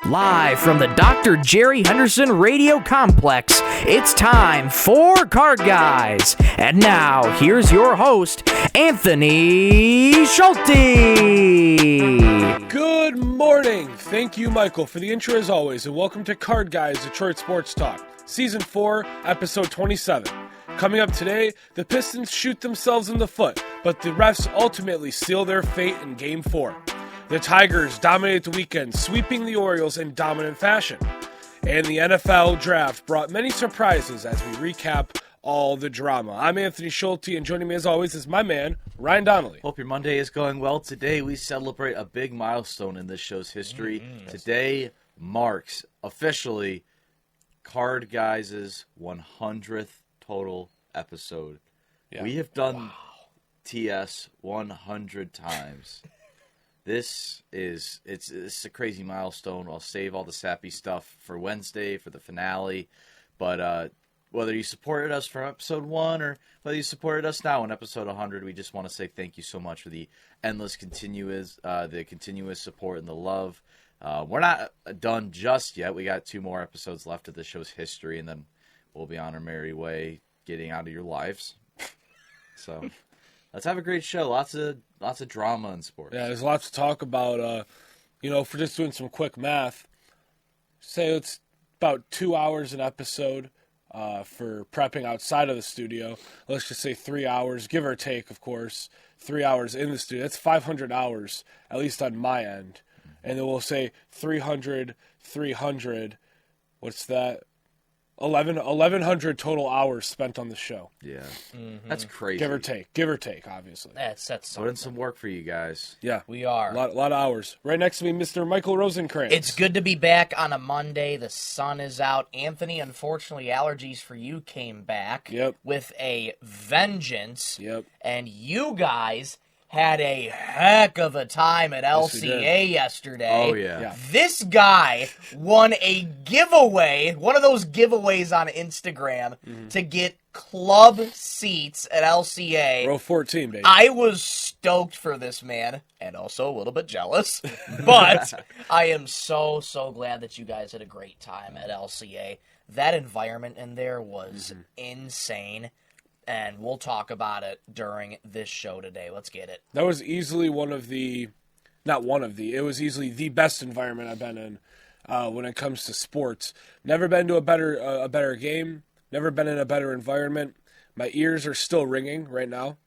Live from the Dr. Jerry Henderson Radio Complex, it's time for Card Guys. And now, here's your host, Anthony Schulte. Good morning. Thank you, Michael, for the intro as always, and welcome to Card Guys, Detroit Sports Talk, Season 4, Episode 27. Coming up today, the Pistons shoot themselves in the foot, but the refs ultimately seal their fate in Game 4. The Tigers dominate the weekend, sweeping the Orioles in dominant fashion. And the NFL Draft brought many surprises as we recap all the drama. I'm Anthony Schulte, and joining me as always is my man, Ryan Donnelly. Hope your Monday is going well. Today we celebrate a big milestone in this show's history. Today marks, officially, Card Guys' 100th total episode. Yeah. We have done TS 100 times. It's a crazy milestone. I'll save all the sappy stuff for Wednesday, for the finale. But whether you supported us from episode 1 or whether you supported us now in episode 100, we just want to say thank you so much for the continuous support and the love. We're not done just yet. We got 2 more episodes left of the show's history, and then we'll be on our merry way getting out of your lives. So let's have a great show. Lots of drama in sports. Yeah, there's lots to talk about. For just doing some quick math, say it's about 2 hours an episode for prepping outside of the studio. Let's just say 3 hours, give or take, of course. 3 hours in the studio. That's 500 hours, at least on my end. And then we'll say 300. What's that? 1,100 total hours spent on the show. Yeah. That's crazy. Give or take, obviously. That's put in some work for you guys. Yeah. We are. A lot of hours. Right next to me, Mr. Michael Rosenkranz. It's good to be back on a Monday. The sun is out. Anthony, unfortunately, allergies for you came back with a vengeance. Yep. And you guys had a heck of a time at LCA yesterday. Oh, yeah. This guy won a giveaway, one of those giveaways on Instagram, to get club seats at LCA. Row 14, baby. I was stoked for this man, and also a little bit jealous, but I am so glad that you guys had a great time at LCA. That environment in there was insane. And we'll talk about it during this show today. Let's get it. That was easily it was easily the best environment I've been in when it comes to sports. Never been to a better game. Never been in a better environment. My ears are still ringing right now.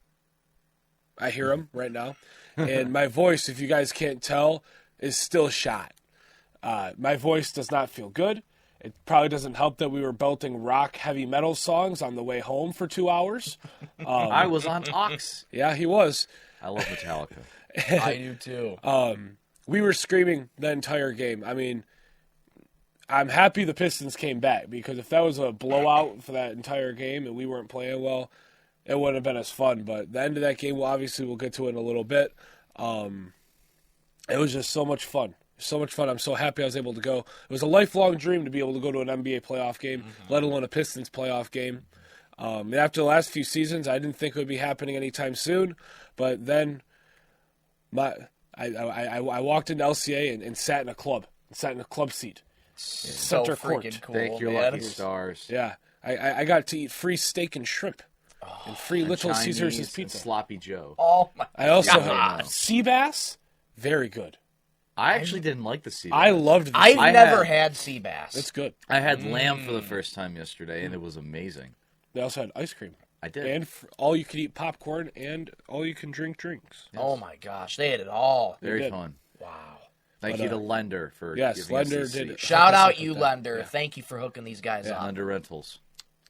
I hear them right now. And my voice, if you guys can't tell, is still shot. My voice does not feel good. It probably doesn't help that we were belting rock heavy metal songs on the way home for 2 hours. I was on aux. Yeah, he was. I love Metallica. I do too. We were screaming the entire game. I mean, I'm happy the Pistons came back, because if that was a blowout for that entire game and we weren't playing well, it wouldn't have been as fun. But the end of that game, we'll get to it in a little bit. It was just so much fun. So much fun. I'm so happy I was able to go. It was a lifelong dream to be able to go to an NBA playoff game, let alone a Pistons playoff game. After the last few seasons, I didn't think it would be happening anytime soon. But then I walked into LCA and sat in a club seat. So Center freaking court. cool. Thank your lucky stars. Yeah. I got to eat free steak and shrimp and free Little Chinese Caesars pizza. And Sloppy Joe. Oh, my I also God. had sea bass. Very good. I actually didn't like the sea bass. I loved the I've sea never had sea bass. It's good. I had lamb for the first time yesterday, and it was amazing. They also had ice cream. I did. And all-you-can-eat popcorn and all-you-can-drink drinks. Oh, my gosh. They had it all. Very fun. Wow. Thank you to Lender for yes, giving Lender us did. Shout out you, Lender. Thank you for hooking these guys up. Lender Rentals.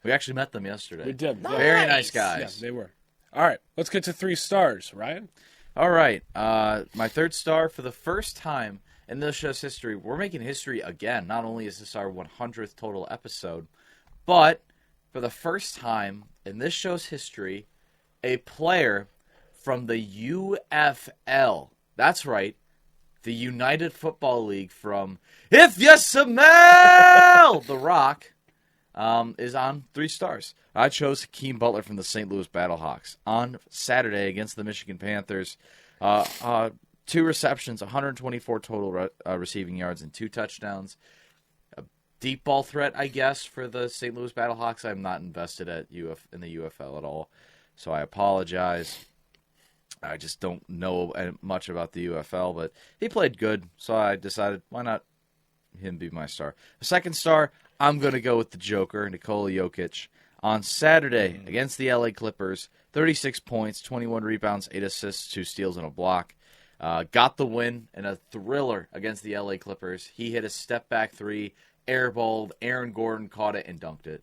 We actually met them yesterday. We did. Nice. Very nice guys. Yeah, they were. All right, let's get to 3 stars, Ryan. All right. My third star for the first time in this show's history. We're making history again. Not only is this our 100th total episode, but for the first time in this show's history, a player from the UFL. That's right. The United Football League from If You Smell the Rock is on 3 stars. I chose Hakeem Butler from the St. Louis Battlehawks on Saturday against the Michigan Panthers. 2 receptions, 124 total receiving yards, and 2 touchdowns. A deep ball threat, I guess, for the St. Louis Battlehawks. I'm not invested in the UFL at all, so I apologize. I just don't know much about the UFL, but he played good, so I decided, why not him be my star? The second star, I'm going to go with the Joker, Nikola Jokic. On Saturday, against the LA Clippers, 36 points, 21 rebounds, 8 assists, 2 steals, and a block. Got the win in a thriller against the LA Clippers. He hit a step-back 3, airballed, Aaron Gordon caught it and dunked it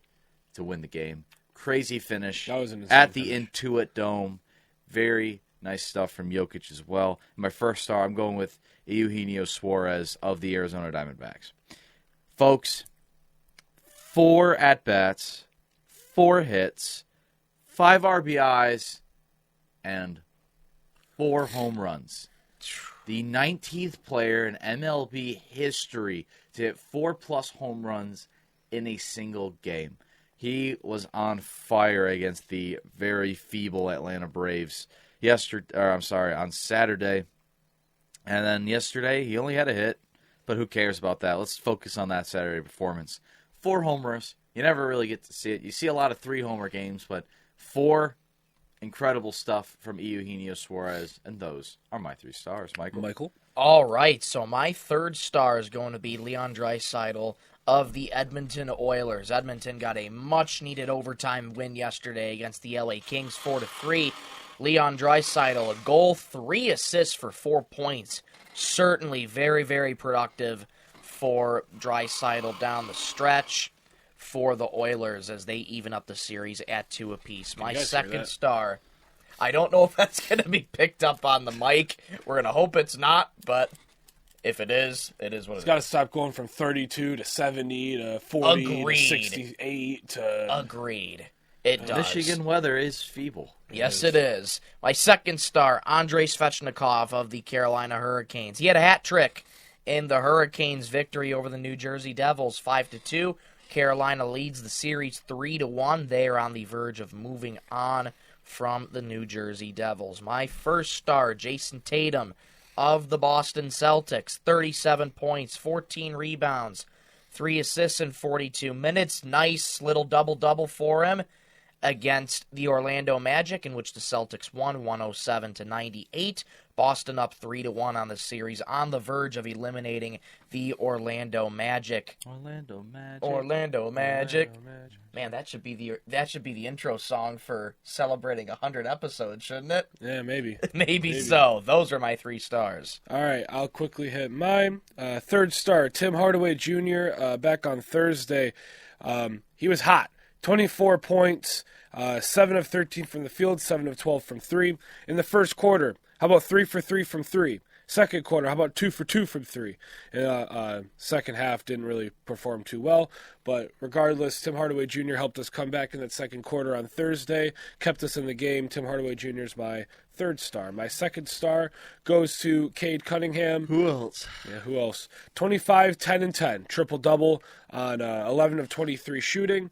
to win the game. Crazy finish That was an at the insane Intuit Dome. Very nice stuff from Jokic as well. My first star, I'm going with Eugenio Suarez of the Arizona Diamondbacks. Folks, 4 at-bats, 4 hits, 5 RBIs, and 4 home runs. The 19th player in MLB history to hit 4+ home runs in a single game. He was on fire against the very feeble Atlanta Braves on Saturday. And then yesterday, he only had a hit, but who cares about that? Let's focus on that Saturday performance. 4 homers. You never really get to see it. You see a lot of 3-homer games, but 4 incredible stuff from Eugenio Suarez, and those are my 3 stars. Michael? All right, so my third star is going to be Leon Draisaitl of the Edmonton Oilers. Edmonton got a much-needed overtime win yesterday against the LA Kings, 4-3. Leon Draisaitl, a goal, 3 assists for 4 points. Certainly very, very productive for Draisaitl down the stretch for the Oilers as they even up the series at 2 apiece. My second star, I don't know if that's going to be picked up on the mic. We're going to hope it's not, but if it is, it is what it is. It's got to stop going from 32 to 70 to 40 Agreed. to 68 to... Agreed. It does. Michigan weather is feeble. Yes, it is. My second star, Andrei Svechnikov of the Carolina Hurricanes. He had a hat trick in the Hurricanes' victory over the New Jersey Devils, 5-2. Carolina leads the series 3-1. They are on the verge of moving on from the New Jersey Devils. My first star, Jason Tatum of the Boston Celtics, 37 points, 14 rebounds, 3 assists in 42 minutes. Nice little double-double for him against the Orlando Magic, in which the Celtics won 107-98. Boston up 3-1 on the series, on the verge of eliminating the Orlando Magic. Orlando Magic. Man, that should be the intro song for celebrating 100 episodes, shouldn't it? Yeah, maybe. Maybe so. Those are my 3 stars. All right, I'll quickly hit mine. Third star, Tim Hardaway Jr. Back on Thursday. He was hot. 24 points, 7 of 13 from the field, 7 of 12 from 3. In the first quarter, how about 3 for 3 from 3? Second quarter, how about 2 for 2 from 3? Second half didn't really perform too well, but regardless, Tim Hardaway Jr. helped us come back in that second quarter on Thursday, kept us in the game. Tim Hardaway Jr. is my third star. My second star goes to Cade Cunningham. Who else? Yeah, who else? 25, 10, and 10. Triple-double on 11 of 23 shooting.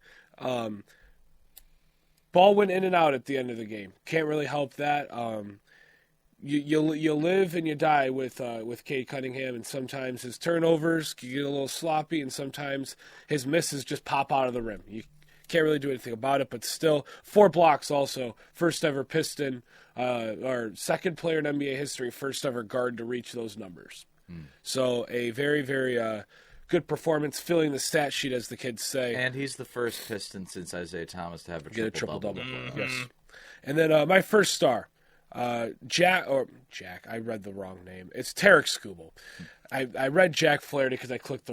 Ball went in and out at the end of the game. Can't really help that. You live and you die with Cade Cunningham, and sometimes his turnovers can get a little sloppy, and sometimes his misses just pop out of the rim. You can't really do anything about it, but still, 4 blocks also. First ever Piston, or second player in NBA history, first ever guard to reach those numbers. So a very, very good performance, filling the stat sheet, as the kids say. And he's the first Piston since Isaiah Thomas to have a triple-double. Mm-hmm. Yes. And then my first star, Jack, I read the wrong name. It's Tarek Skubal. I read Jack Flaherty because I clicked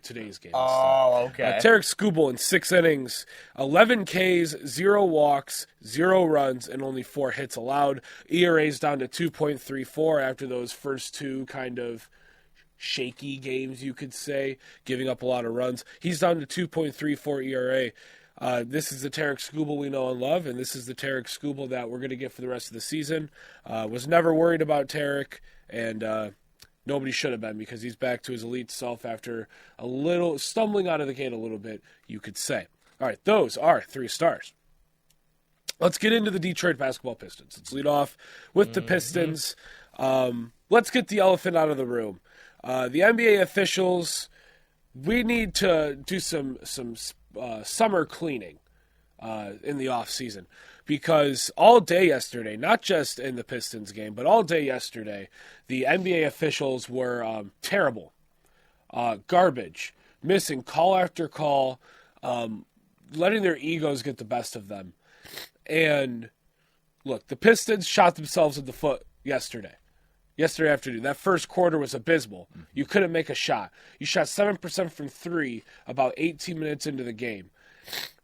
today's game. Oh, okay. Tarek Skubal in 6 innings, 11 Ks, 0 walks, 0 runs, and only 4 hits allowed. ERA's down to 2.34 after those first 2 kind of shaky games, you could say, giving up a lot of runs. He's down to 2.34 ERA. This is the Tarek Skubal we know and love, and this is the Tarek Skubal that we're going to get for the rest of the season. Was never worried about Tarek, and nobody should have been, because he's back to his elite self after a little stumbling out of the gate a little bit, you could say. All right, those are 3 stars. Let's get into the Detroit basketball Pistons. Let's lead off with the Pistons. let's get the elephant out of the room. The NBA officials, we need to do some summer cleaning in the off season, because all day yesterday, not just in the Pistons game, but all day yesterday, the NBA officials were terrible, garbage, missing call after call, letting their egos get the best of them. And look, the Pistons shot themselves in the foot yesterday afternoon. That first quarter was abysmal. You couldn't make a shot. You shot 7% from three about 18 minutes into the game.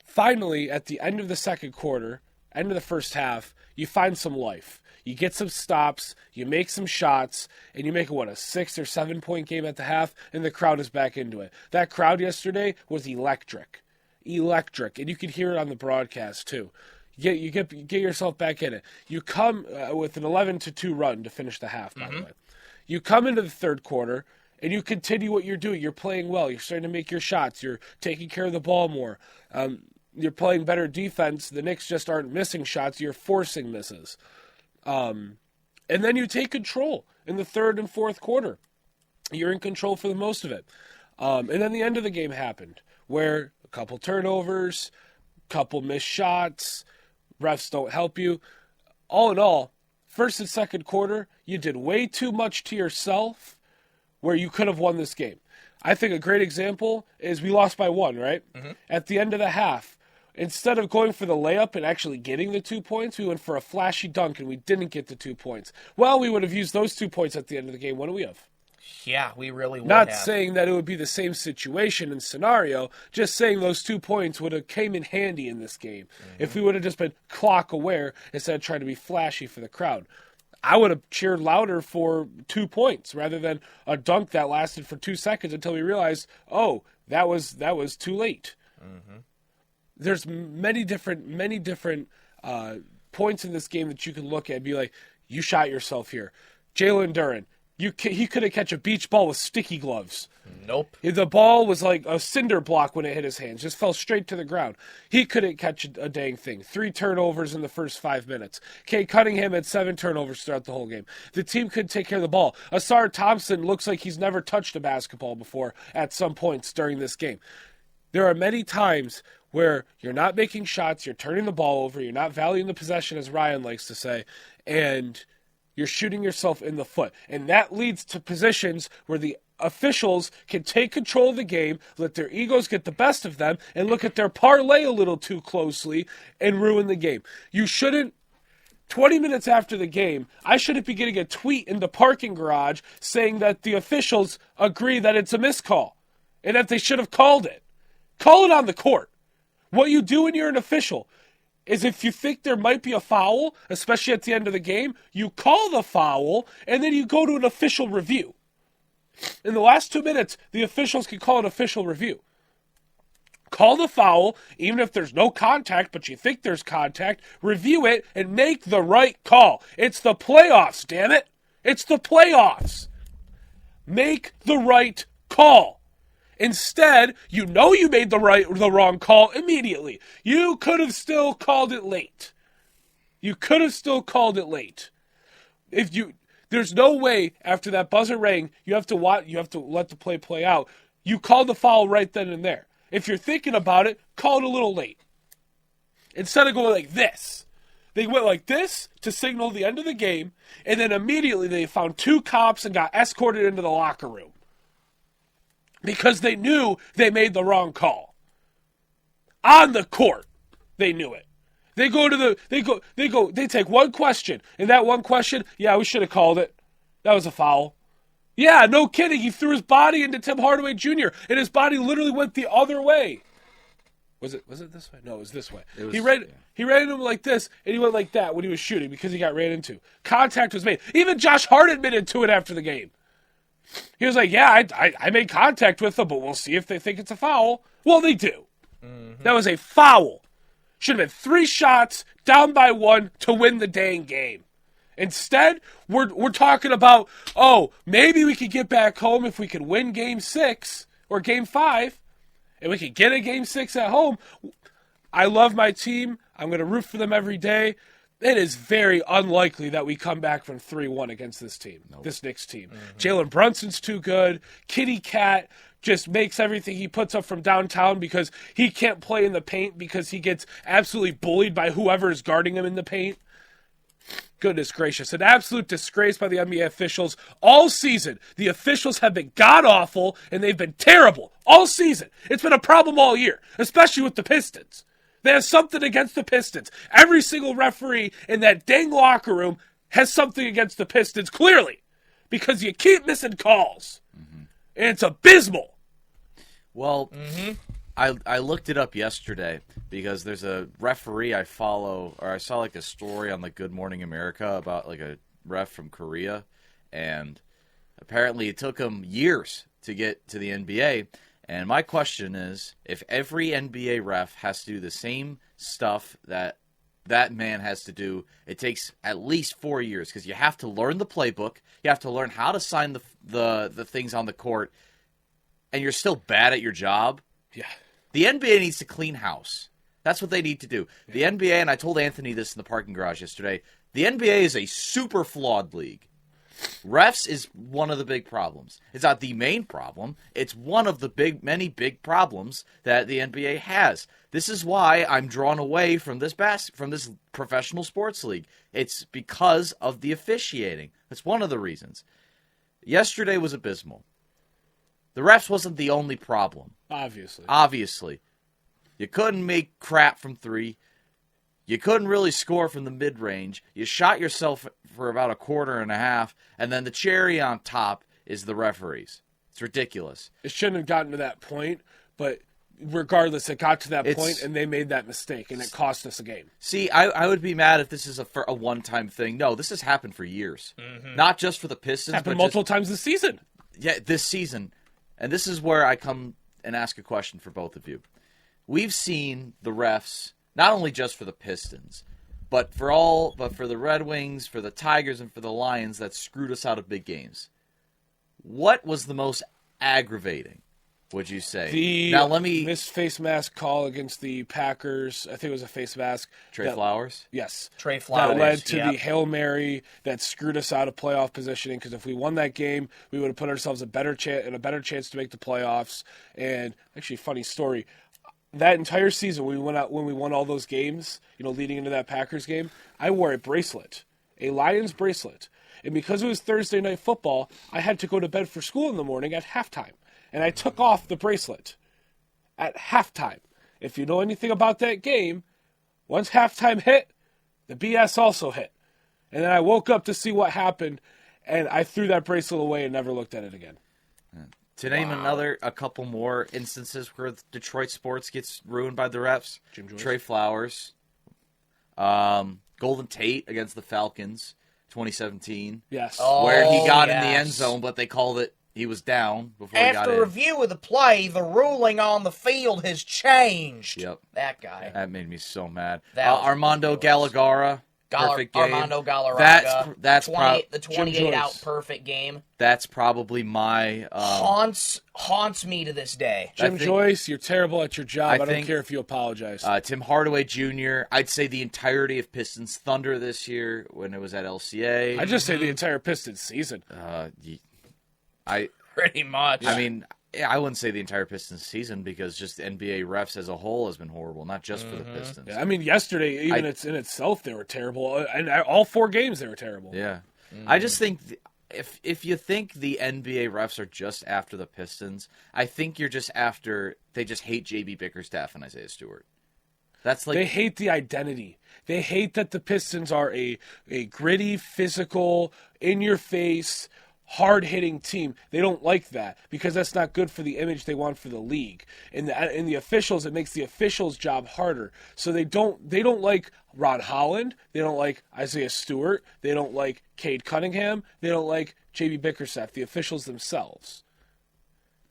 Finally, at the end of the second quarter, end of the first half, you find some life. You get some stops, you make some shots, and you make a 6 or 7 point game at the half, and the crowd is back into it. That crowd yesterday was electric, and you could hear it on the broadcast too. You get yourself back in it. You come with an 11-2 run to finish the half, by the way. You come into the third quarter, and you continue what you're doing. You're playing well. You're starting to make your shots. You're taking care of the ball more. You're playing better defense. The Knicks just aren't missing shots. You're forcing misses. And then you take control in the third and fourth quarter. You're in control for the most of it. And then the end of the game happened, where a couple turnovers, couple missed shots, refs don't help you. All in all, first and second quarter, you did way too much to yourself where you could have won this game. I think a great example is we lost by 1, right? At the end of the half, instead of going for the layup and actually getting the 2 points, we went for a flashy dunk and we didn't get the 2 points. Well, we would have used those 2 points at the end of the game. Wouldn't we have? Yeah, we really would Not have. saying that it would be the same situation and scenario, just saying those 2 points would have came in handy in this game. If we would have just been clock aware instead of trying to be flashy for the crowd. I would have cheered louder for 2 points rather than a dunk that lasted for 2 seconds until we realized, oh, that was too late. There's many different points in this game that you can look at and be like, you shot yourself here. Jalen Duren, he couldn't catch a beach ball with sticky gloves. Nope. The ball was like a cinder block when it hit his hands. Just fell straight to the ground. He couldn't catch a dang thing. 3 turnovers in the first 5 minutes. Cade Cunningham had 7 turnovers throughout the whole game. The team couldn't take care of the ball. Asar Thompson looks like he's never touched a basketball before at some points during this game. There are many times where you're not making shots, you're turning the ball over, you're not valuing the possession, as Ryan likes to say, and you're shooting yourself in the foot. And that leads to positions where the officials can take control of the game, let their egos get the best of them, and look at their parlay a little too closely and ruin the game. You shouldn't, 20 minutes after the game, I shouldn't be getting a tweet in the parking garage saying that the officials agree that it's a miscall and that they should have called it. Call it on the court. What you do when you're an official is if you think there might be a foul, especially at the end of the game, you call the foul, and then you go to an official review. In the last 2 minutes, the officials can call an official review. Call the foul, even if there's no contact, but you think there's contact, review it, and make the right call. It's the playoffs, damn it. It's the playoffs. Make the right call. Instead, you know you made the wrong call immediately. You could have still called it late. There's no way after that buzzer rang, you have to let the play out. You called the foul right then and there. If you're thinking about it, call it a little late. Instead of going like this, they went like this to signal the end of the game, and then immediately they found 2 cops and got escorted into the locker room. Because they knew they made the wrong call. On the court, they knew it. They take one question, and that one question, yeah, we should have called it. That was a foul. Yeah, no kidding. He threw his body into Tim Hardaway Jr., and his body literally went the other way. Was it this way? No, it was this way. He ran into him like this, and he went like that when he was shooting because he got ran into. Contact was made. Even Josh Hart admitted to it after the game. He was like, yeah, I made contact with them, but we'll see if they think it's a foul. Well, they do. That was a foul. Should have been 3 shots, down by 1 to win the dang game. Instead, we're talking about, oh, maybe we could get back home if we could win Game 6 or Game 5, and we could get a Game 6 at home. I love my team. I'm going to root for them every day. it is very unlikely that we come back from 3-1 against this team, this Knicks team. Jalen Brunson's too good. Kitty Cat just makes everything he puts up from downtown because he can't play in the paint because he gets absolutely bullied by whoever is guarding him in the paint. Goodness gracious. An absolute disgrace by the NBA officials. All season, the officials have been god-awful, and they've been terrible all season. It's been a problem all year, especially with the Pistons. They have something against the Pistons. Every single referee in that dang locker room has something against the Pistons, clearly, because you keep missing calls. And it's abysmal. Well, I looked it up yesterday because there's a referee I follow, or I saw like a story on the Good Morning America about like a ref from Korea, and apparently it took him years to get to the NBA. And my question is, if every NBA ref has to do the same stuff that that man has to do, it takes at least 4 years because you have to learn the playbook, you have to learn how to sign the things on the court, and you're still bad at your job. Yeah. The NBA needs to clean house. That's what they need to do. The NBA, and I told Anthony this in the parking garage yesterday, the NBA is a super flawed league. Refs is one of the big problems. It's not the main problem. It's one of the many big problems that the NBA has. This is why I'm drawn away from this professional sports league. It's because of the officiating. That's one of the reasons. Yesterday was abysmal. The refs wasn't the only problem. Obviously. You couldn't make crap from three. You couldn't really score from the mid-range. You shot yourself for about a quarter and a half, and then the cherry on top is the referees. It's ridiculous. It shouldn't have gotten to that point, but regardless, it got to that point, and they made that mistake, and it cost us a game. See, I would be mad if this is a one-time thing. No, this has happened for years. Not just for the Pistons. It's happened multiple times this season. Yeah, this season. And this is where I come and ask a question for both of you. We've seen the refs, not only just for the Pistons, but for the Red Wings, for the Tigers, and for the Lions that screwed us out of big games. What was the most aggravating, would you say? The missed face mask call against the Packers. I think it was a face mask. Trey Flowers? Yes. Trey Flowers. That led to the Hail Mary that screwed us out of playoff positioning, because if we won that game, we would have put ourselves in a better chance to make the playoffs. And actually, funny story, that entire seawhen we won all those games, leading into that Packers game, I wore a bracelet, a Lions bracelet. And because it was Thursday night football, I had to go to bed for school in the morning at halftime. And I took off the bracelet at halftime. If you know anything about that game, once halftime hit, the BS also hit. And then I woke up to see what happened, and I threw that bracelet away and never looked at it again. To name a couple more instances where Detroit sports gets ruined by the refs. Trey Flowers. Golden Tate against the Falcons, 2017. Yes. Where he got in the end zone, but they called it he was down before he got in. After review of the play, the ruling on the field has changed. Yep. That guy. That made me so mad. Armando Galarraga. Perfect game. Armando Galarraga. That's the 28-out perfect game. That's probably my haunts me to this day. Jim Joyce, you're terrible at your job. I don't care if you apologize. Tim Hardaway Jr. I'd say the entirety of Pistons Thunder this year when it was at LCA. I'd just say the entire Pistons season. Pretty much. I mean, I wouldn't say the entire Pistons season because just NBA refs as a whole has been horrible, not just for the Pistons. Yeah, I mean, yesterday, even in itself, they were terrible. And all 4 games, they were terrible. Yeah. I just think if you think the NBA refs are just after the Pistons, I think you're just after they just hate J.B. Bickerstaff and Isaiah Stewart. That's like they hate the identity. They hate that the Pistons are a gritty, physical, in-your-face, hard-hitting team. They don't like that because that's not good for the image they want for the league. In the officials, it makes the officials' job harder. So they don't like Ron Holland. They don't like Isaiah Stewart. They don't like Cade Cunningham. They don't like J.B. Bickerstaff, the officials themselves.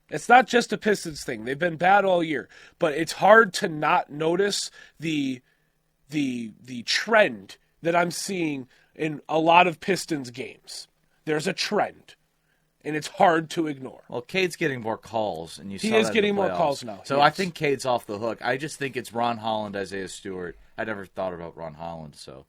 It's not just a Pistons thing. They've been bad all year, but it's hard to not notice the trend that I'm seeing in a lot of Pistons games. There's a trend, and it's hard to ignore. Well, Cade's getting more calls, and he is getting more calls now. So I think Cade's off the hook. I just think it's Ron Holland, Isaiah Stewart. I never thought about Ron Holland, so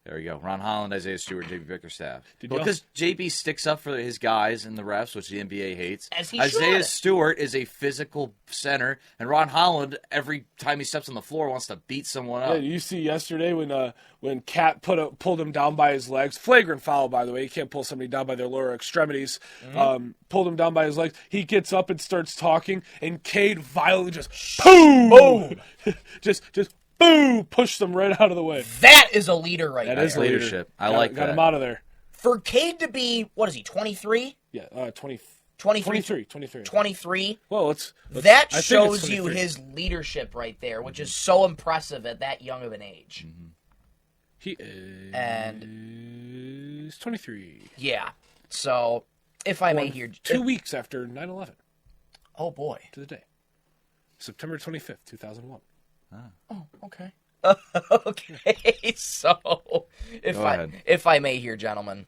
There we go. Ron Holland, Isaiah Stewart, JB Bickerstaff. Did y'all- Because JB sticks up for his guys and the refs, which the NBA hates. As he Isaiah should. Stewart is a physical center, and Ron Holland, every time he steps on the floor, wants to beat someone Yeah, up. you see yesterday when Cat pulled him down by his legs, flagrant foul, by the way. You can't pull somebody down by their lower extremities. Pulled him down by his legs. He gets up and starts talking, and Cade violently just boom, just boom, pushed them right out of the way. That is a leader right That there. is leader. Leadership. I like got that. him out of there. For Cade to be, what is he, 23? Yeah, 23. 23. Well, let's That I think it's shows you 23. his leadership right there, which is so impressive at that young of an age. He is And 23. yeah, so if I may hear, 2 weeks after 9/11 oh boy, to the day, September 25th, 2001. oh okay, okay. So if I may here, gentlemen,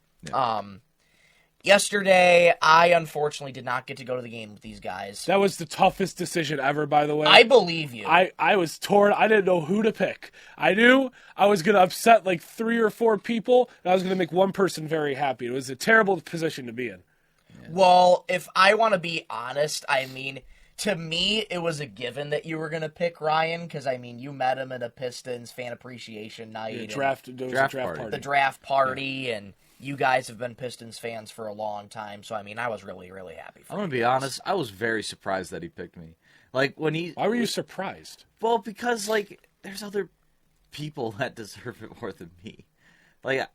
yesterday I unfortunately did not get to go to the game with these guys. That was the toughest decision ever, by the way. I believe you. I was torn. I didn't know who to pick. I knew I was going to upset like 3 or 4 people, and I was going to make one person very happy. It was a terrible position to be in. Well, if I want to be honest, I mean, to me, it was a given that you were going to pick Ryan, because, I mean, you met him at a Pistons fan appreciation night. Yeah, and draft Draft party. party. the draft party, and you guys have been Pistons fans for a long time, so, I mean, I was really, really happy for I'm you. going to be honest. I was very surprised that he picked me. Like, when he... Why were you surprised? Well, because, like, there's other people that deserve it more than me. Like,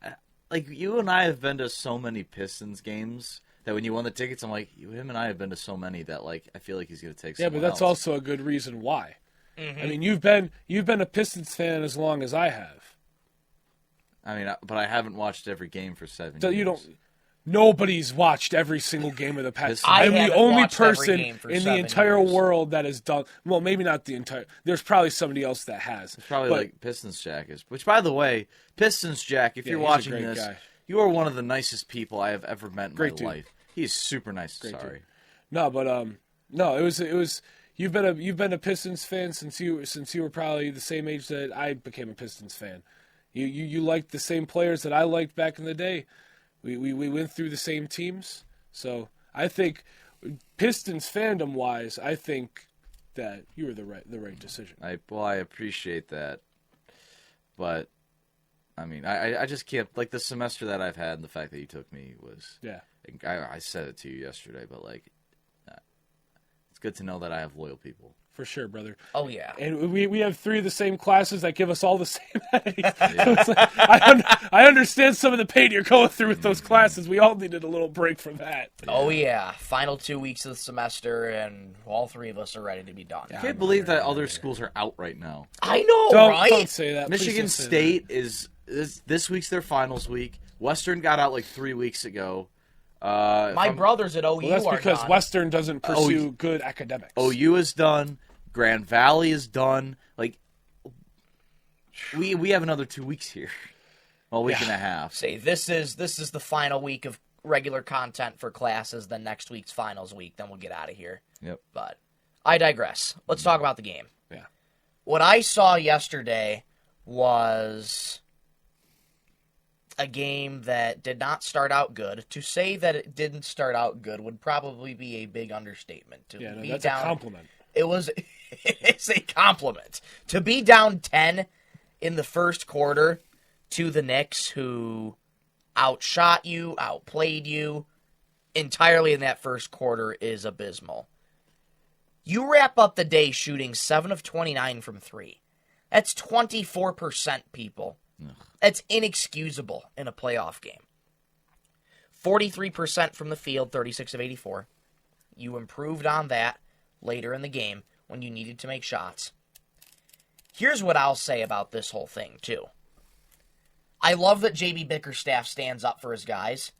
you and I have been to so many Pistons games that when you won the tickets, I'm like, him and I have been to so many that, like, I feel like he's going to take Yeah, someone but that's else. also a good reason why. I mean, you've been a Pistons fan as long as I have. I mean, but I haven't watched every game for 7 So years. you don't. Nobody's watched every single game of the past. I I'm the haven't only watched every person game for in the 7 entire years. world that has done. Well, maybe not the entire. There's probably somebody else that has. Probably but, like Pistons Jack is. Which, by the way, Pistons Jack, if Yeah, you're he's a watching great this, guy. you are one of the nicest people I have ever met in Great my dude. life. He's super nice. Great Sorry. dude. No, but no, it was. You've been a Pistons fan since you were probably the same age that I became a Pistons fan. You liked the same players that I liked back in the day. We went through the same teams, so I think Pistons fandom wise, I think that you were the right decision. I appreciate that, but I mean, I just can't, like, the semester that I've had and the fact that you took me was, Yeah. I said it to you yesterday, but like, it's good to know that I have loyal people. For sure, brother. Oh, yeah. And we have 3 of the same classes that give us all the same headaches. So it's like, I understand some of the pain you're going through with those classes. We all needed a little break from that. Oh, yeah. Final 2 weeks of the semester, and all 3 of us are ready to be done. I can't believe that other schools are out right now. I know, Don't right? say that. Please Michigan don't say that. State is this week's their finals week. Western got out like 3 weeks ago. My brothers at OU Well, that's are because done. Western doesn't pursue good academics. OU is done. Grand Valley is done. Like, we have another 2 weeks here. Well, a week and a half. Say this is the final week of regular content for classes. Then next week's finals week. Then we'll get out of here. Yep. But I digress. Let's talk about the game. Yeah. What I saw yesterday was a game that did not start out good. To say that it didn't start out good would probably be a big understatement. To Yeah, no, be that's down, a compliment. It was it's a compliment. To be down 10 in the first quarter to the Knicks, who outshot you, outplayed you entirely in that first quarter, is abysmal. You wrap up the day shooting 7 of 29 from 3. That's 24%, people. That's inexcusable in a playoff game. 43% from the field, 36 of 84. You improved on that later in the game when you needed to make shots. Here's what I'll say about this whole thing, too. I love that JB Bickerstaff stands up for his guys,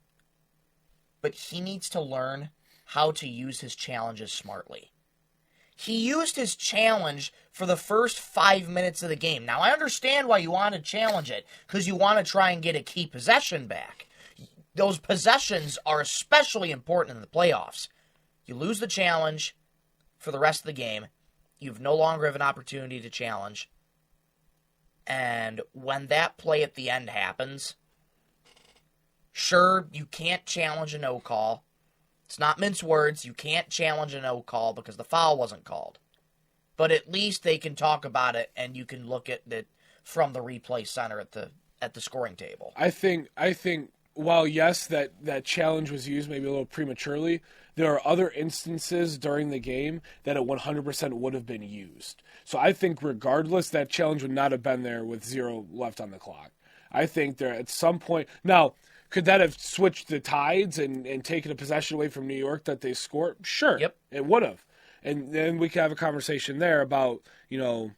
but he needs to learn how to use his challenges smartly. He used his challenge for the first 5 minutes of the game. Now, I understand why you want to challenge it, because you want to try and get a key possession back. Those possessions are especially important in the playoffs. You lose the challenge for the rest of the game. You no longer have an opportunity to challenge. And when that play at the end happens, sure, you can't challenge a no call. It's not mince words. You can't challenge a no call because the foul wasn't called. But at least they can talk about it, and you can look at it from the replay center at the scoring table. I think while yes, that challenge was used maybe a little prematurely, there are other instances during the game that it 100% would have been used. So I think regardless, that challenge would not have been there with 0 left on the clock. I think there at some point now. Could that have switched the tides and taken a possession away from New York that they scored? Sure. Yep. It would have. And then we could have a conversation there about, the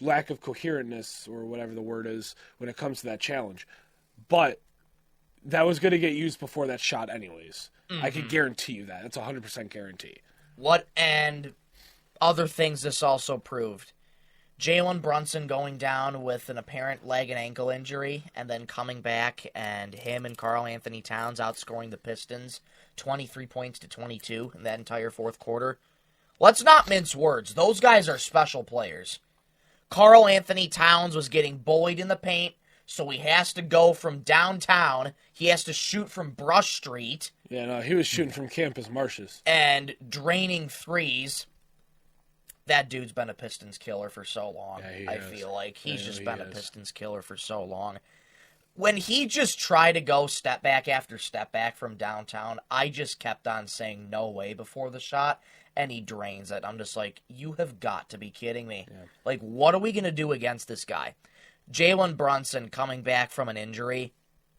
lack of coherentness or whatever the word is when it comes to that challenge. But that was going to get used before that shot anyways. Mm-hmm. I can guarantee you that. That's a 100% guarantee. And other things this also proved. Jalen Brunson going down with an apparent leg and ankle injury and then coming back, and him and Karl-Anthony Towns outscoring the Pistons 23 points to 22 in that entire fourth quarter. Let's not mince words. Those guys are special players. Karl-Anthony Towns was getting bullied in the paint, so he has to go from downtown. He has to shoot from Brush Street. Yeah, no, he was shooting from Campus Marshes. And draining threes. That dude's been a Pistons killer for so long. Yeah, I feel like he's just been a Pistons killer for so long. When he just tried to go step back after step back from downtown, I just kept on saying no way before the shot, and he drains it. I'm just like, you have got to be kidding me. Yeah. Like, what are we going to do against this guy? Jalen Brunson coming back from an injury,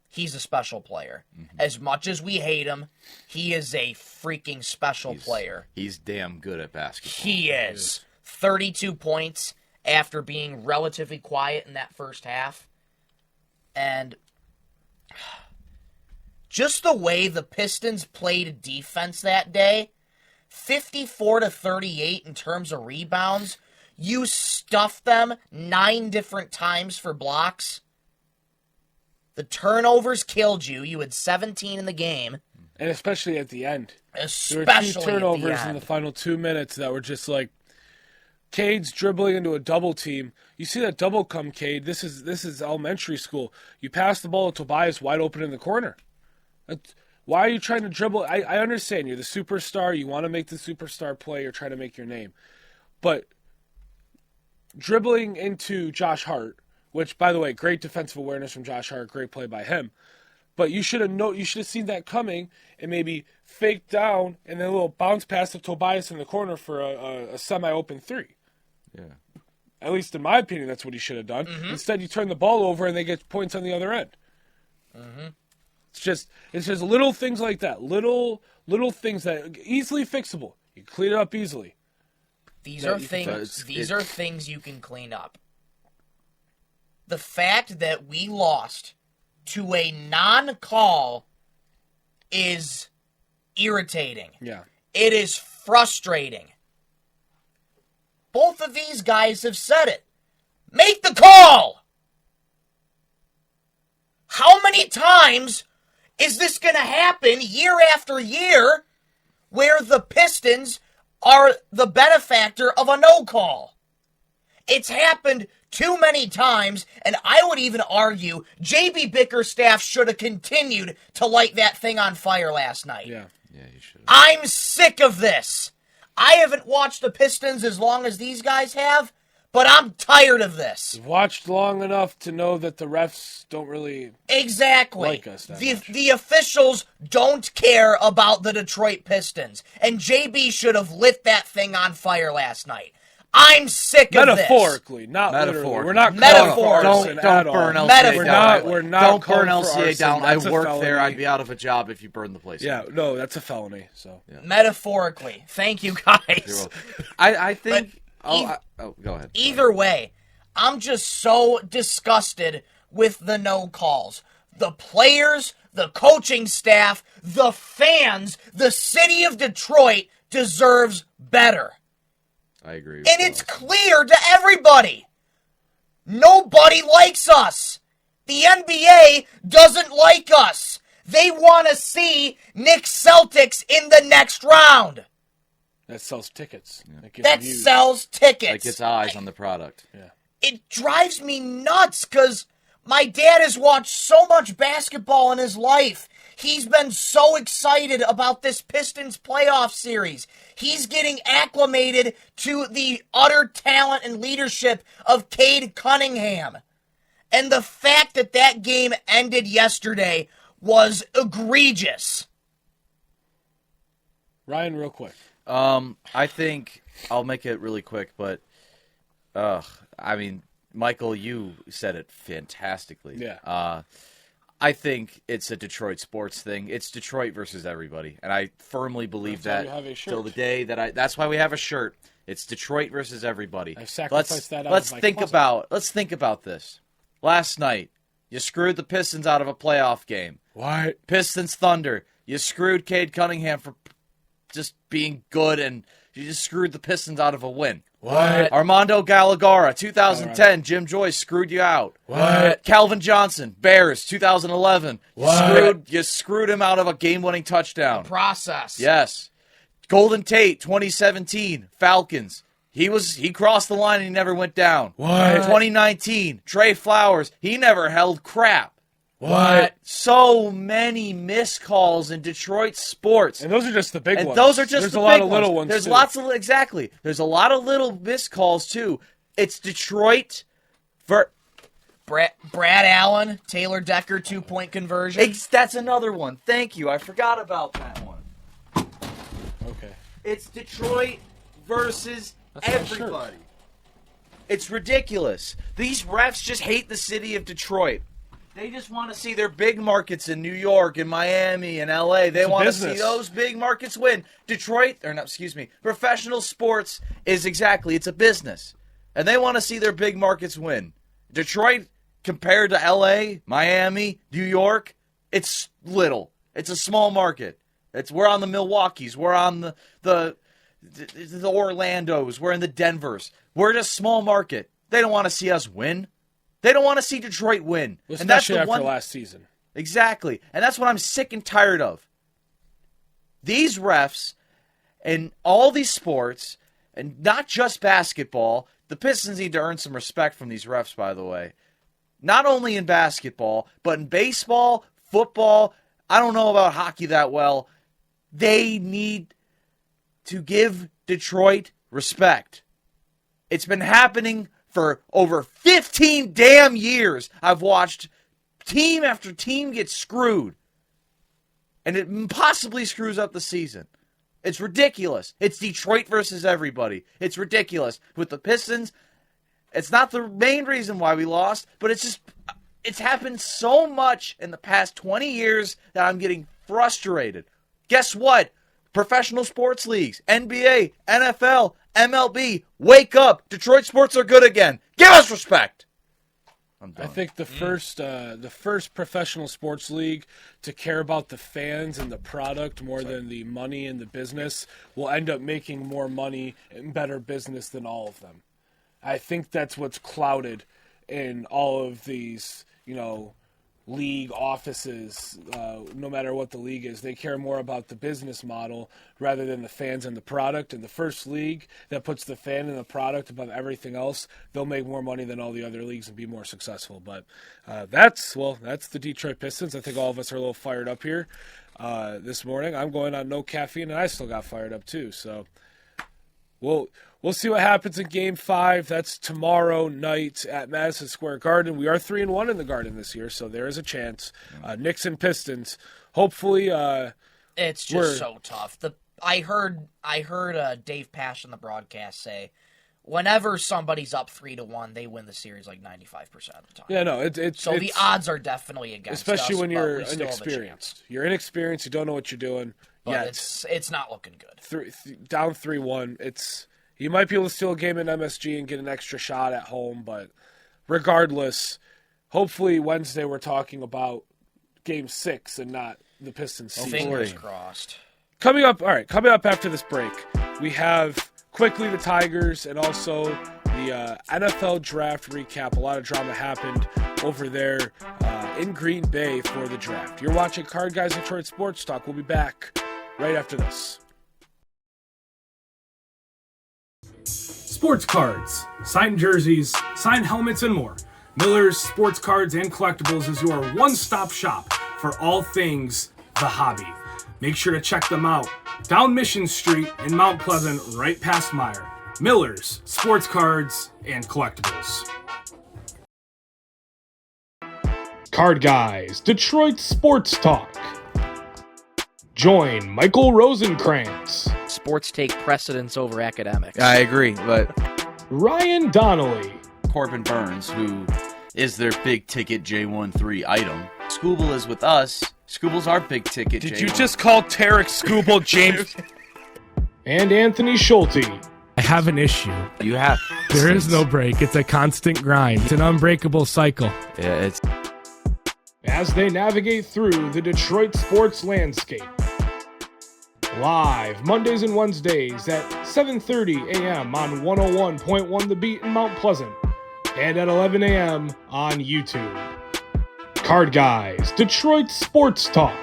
he's a special player. Mm-hmm. As much as we hate him, he is a freaking special player. He's damn good at basketball. He is. 32 points after being relatively quiet in that first half. And just the way the Pistons played defense that day, 54-38 in terms of rebounds. You stuffed them 9 different times for blocks. The turnovers killed you. You had 17 in the game. And especially at the end. Especially there were 2 turnovers at the end. In the final 2 minutes that were just like, Cade's dribbling into a double team. You see that double come, Cade. This is elementary school. You pass the ball to Tobias wide open in the corner. Why are you trying to dribble? I understand you're the superstar. You want to make the superstar play. You're trying to make your name. But dribbling into Josh Hart, which, by the way, great defensive awareness from Josh Hart. Great play by him. But you should have seen that coming and maybe fake down and then a little bounce pass to Tobias in the corner for a semi-open 3. Yeah. At least in my opinion, that's what he should have done. Mm-hmm. Instead, you turn the ball over and they get points on the other end. Mm-hmm. It's just little things like that, little things that easily fixable. You clean it up easily. These are things you can clean up. The fact that we lost to a non-call is irritating. Yeah. It is frustrating. Both of these guys have said it. Make the call! How many times is this going to happen year after year where the Pistons are the benefactor of a no call? It's happened too many times, and I would even argue J.B. Bickerstaff should have continued to light that thing on fire last night. Yeah, he should. I'm sick of this. I haven't watched the Pistons as long as these guys have, but I'm tired of this. You've watched long enough to know that the refs don't really like us that much. The officials don't care about the Detroit Pistons, and JB should have lit that thing on fire last night. I'm sick of this. Metaphorically, not literally. We're not Metaphorically. Don't burn LCA down. We're not don't burn LCA LCA down. I worked there. I'd be out of a job if you burned the place down. Yeah, no, that's a felony. So Metaphorically. Thank you, guys. I think... go ahead. Either way, I'm just so disgusted with the no calls. The players, the coaching staff, the fans, the city of Detroit deserves better. I agree. And it's clear to everybody. Nobody likes us. The NBA doesn't like us. They want to see Knicks Celtics in the next round. That sells tickets. Yeah. That sells tickets. That gets eyes on the product. Yeah. it drives me nuts because my dad has watched so much basketball in his life. He's been so excited about this Pistons playoff series. He's getting acclimated to the utter talent and leadership of Cade Cunningham. And the fact that that game ended yesterday was egregious. Ryan, real quick. I think I'll make it really quick, but Michael, you said it fantastically. Yeah. I think it's a Detroit sports thing. It's Detroit versus everybody, and I firmly believe That's why you have a shirt. till the day that that's why we have a shirt. It's Detroit versus everybody. I've sacrificed that out Let's of my think closet. let's think about this. Last night, you screwed the Pistons out of a playoff game. What? Pistons Thunder. You screwed Cade Cunningham for just being good, and you just screwed the Pistons out of a win. What? Armando Gallegara, 2010, Jim Joyce screwed you out. What? Calvin Johnson, Bears, 2011. What? You screwed him out of a game-winning touchdown. Process. Yes. Golden Tate, 2017, Falcons. He crossed the line and he never went down. What? 2019, Trey Flowers, he never held crap. What? So many missed calls in Detroit sports. And those are just the big And ones. those are just There's the a lot big of little ones. There's too. lots of exactly. There's a lot of little missed calls too. It's Detroit for Brad Allen, Taylor Decker 2-point conversion. that's another one. Thank you. I forgot about that one. Okay. It's Detroit versus That's my shirt. everybody. It's ridiculous. These refs just hate the city of Detroit. They just want to see their big markets in New York and Miami and LA. They want to see business. those big markets win. Professional sports is it's a business. And they want to see their big markets win. Detroit, compared to LA, Miami, New York, it's little. It's a small market. We're on the Milwaukees. We're on the Orlandos. We're in the Denvers. We're just small market. They don't want to see us win. They don't want to see Detroit win. Well, and that's especially the after one last season. Exactly. And that's what I'm sick and tired of. These refs in all these sports, and not just basketball, the Pistons need to earn some respect from these refs, by the way. Not only in basketball, but in baseball, football. I don't know about hockey that well. They need to give Detroit respect. It's been happening for over 15 damn years. I've watched team after team get screwed. And it possibly screws up the season. It's ridiculous. It's Detroit versus everybody. It's ridiculous. With the Pistons, it's not the main reason why we lost, but it's happened so much in the past 20 years that I'm getting frustrated. Guess what? Professional sports leagues, NBA, NFL, MLB, wake up. Detroit sports are good again. Give us respect. I'm done. I think the first professional sports league to care about the fans and the product more than the money and the business will end up making more money and better business than all of them. I think that's what's clouded in all of these, league offices, no matter what the league is. They care more about the business model rather than the fans and the product. And the first league that puts the fan and the product above everything else, they'll make more money than all the other leagues and be more successful. But that's the Detroit Pistons. I think all of us are a little fired up here this morning. I'm going on no caffeine, and I still got fired up too. So We'll see what happens in Game 5. That's tomorrow night at Madison Square Garden. We are 3-1 in the Garden this year, so there is a chance. Knicks and Pistons. Hopefully, it's just so tough. I heard Dave Pasch on the broadcast say, whenever somebody's up 3-1, they win the series like 95% of the time. Yeah, no, it's so the odds are definitely against us. Especially when but you're we still have a inexperienced. You're inexperienced. You don't know what you're doing. But it's not looking good. Down 3-1. You might be able to steal a game in MSG and get an extra shot at home, but regardless, hopefully Wednesday we're talking about Game 6 and not the Pistons season. Fingers crossed. Coming up after this break, we have quickly the Tigers and also the NFL draft recap. A lot of drama happened over there in Green Bay for the draft. You're watching Card Guys Detroit Sports Talk. We'll be back right after this. sports cards, signed jerseys, signed helmets, and more. Miller's Sports Cards and Collectibles is your one-stop shop for all things the hobby. Make sure to check them out down Mission Street in Mount Pleasant, right past Meyer. Miller's Sports Cards and Collectibles. Card Guys, Detroit Sports Talk. Join Michael Rosenkranz, Sports take precedence over academics. I agree, but Ryan Donnelly, Corbin Burns, who is their big-ticket J13 item. Scooble is with us. Scooble's our big-ticket Did J1. you just call Tarek Scooble James? and Anthony Schulte. I have an issue. You have. There is no break. It's a constant grind. It's an unbreakable cycle. Yeah, it's... As they navigate through the Detroit sports landscape. Live Mondays and Wednesdays at 7:30 a.m. on 101.1 The Beat in Mount Pleasant and at 11 a.m. on YouTube. Card Guys, Detroit Sports Talk.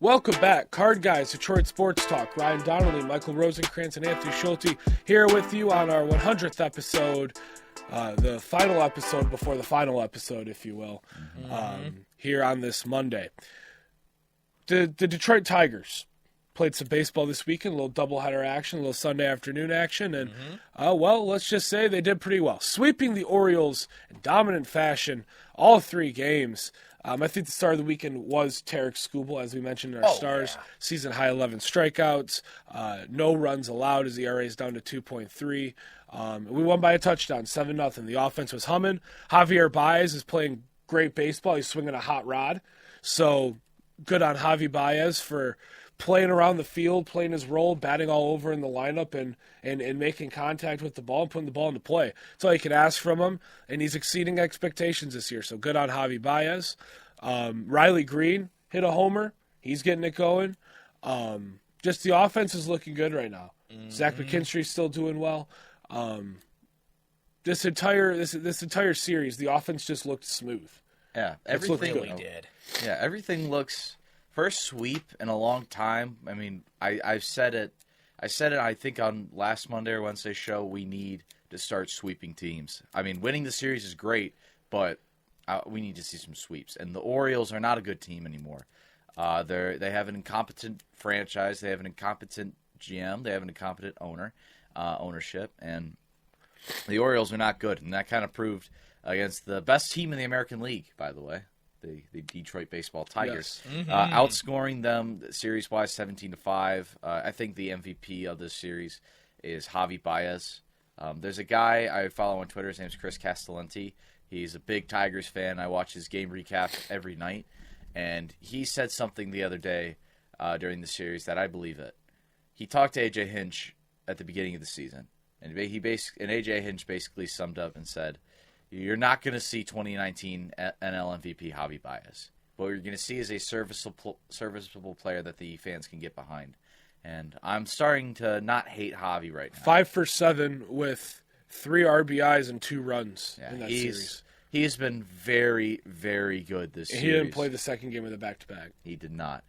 Welcome back, Card Guys, Detroit Sports Talk. Ryan Donnelly, Michael Rosenkranz, and Anthony Schulte here with you on our 100th episode, the final episode before the final episode, if you will, here on this Monday. The Detroit Tigers played some baseball this weekend, a little doubleheader action, a little Sunday afternoon action, and, well, let's just say they did pretty well. Sweeping the Orioles in dominant fashion, all three games. I think the star of the weekend was Tarek Scooble, as we mentioned in our stars. Yeah. Season high 11 strikeouts, no runs allowed. His ERA is down to 2.3. We won by a touchdown, 7-0. The offense was humming. Javier Baez is playing great baseball. He's swinging a hot rod. So good on Javi Baez for playing around the field, playing his role, batting all over in the lineup, and making contact with the ball and putting the ball into play. That's all you can ask from him, and he's exceeding expectations this year. So good on Javi Baez. Riley Green hit a homer. He's getting it going. Just the offense is looking good right now. Zach McKinstry's still doing well. This entire series, the offense just looked smooth. Yeah, everything really did. Yeah, everything looks first sweep in a long time. I mean, I've said it. I said it. I think on last Monday or Wednesday show, we need to start sweeping teams. I mean, winning the series is great, but we need to see some sweeps. And the Orioles are not a good team anymore. They have an incompetent franchise. They have an incompetent GM. They have an incompetent ownership, and the Orioles are not good. And that kind of proved against the best team in the American League, by the way, the Detroit Baseball Tigers, yes. Outscoring them series-wise 17-5. I think the MVP of this series is Javi Baez. There's a guy I follow on Twitter. His name's Chris Castellanti. He's a big Tigers fan. I watch his game recaps every night, and he said something the other day during the series that I believe it. He talked to A.J. Hinch at the beginning of the season, and A.J. Hinch basically summed up and said, you're not going to see 2019 NL MVP Javi Baez. What you're going to see is a serviceable player that the fans can get behind. And I'm starting to not hate Javi right now. 5 for 7 with 3 RBIs and 2 runs in that series. He has been very, very good this series. He didn't play the second game of the back-to-back. He did not.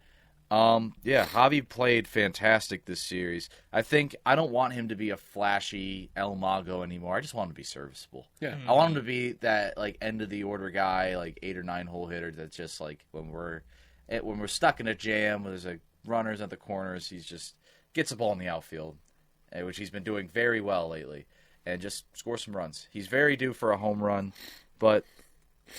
Javi played fantastic this series. I don't want him to be a flashy El Mago anymore. I just want him to be serviceable. Yeah. I want him to be that like end of the order guy, like 8 or 9 hole hitter that's just like when we're stuck in a jam, there's like runners at the corners, he's just gets the ball in the outfield, which he's been doing very well lately, and just score some runs. He's very due for a home run, but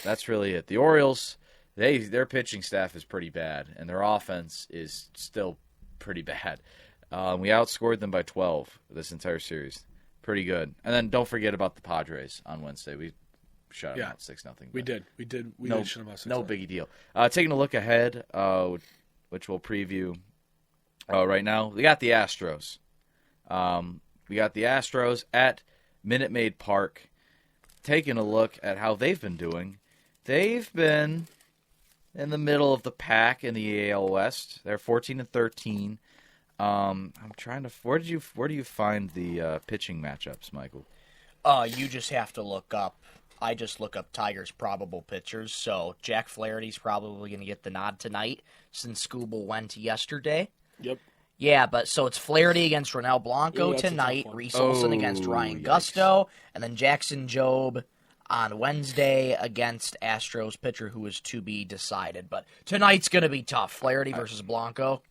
that's really it. The Orioles, their pitching staff is pretty bad, and their offense is still pretty bad. We outscored them by 12 this entire series. Pretty good. And then don't forget about the Padres on Wednesday. We shut them out 6-0. We did. We did shut them out 6-0. No biggie deal. Taking a look ahead, which we'll preview right now, we got the Astros. We got the Astros at Minute Maid Park. Taking a look at how they've been doing. They've been in the middle of the pack in the AL West. They're 14-13. I'm trying to. Where do you find the pitching matchups, Michael? You just have to look up. I just look up Tigers' probable pitchers. So Jack Flaherty's probably going to get the nod tonight since Scooble went yesterday. Yep. Yeah, but so it's Flaherty against Ronel Blanco Ooh, that's a tonight, tough one. Reese Olson against Ryan Gusto, and then Jackson Jobe on Wednesday against Astros pitcher who is to be decided. But tonight's going to be tough. Flaherty versus Blanco.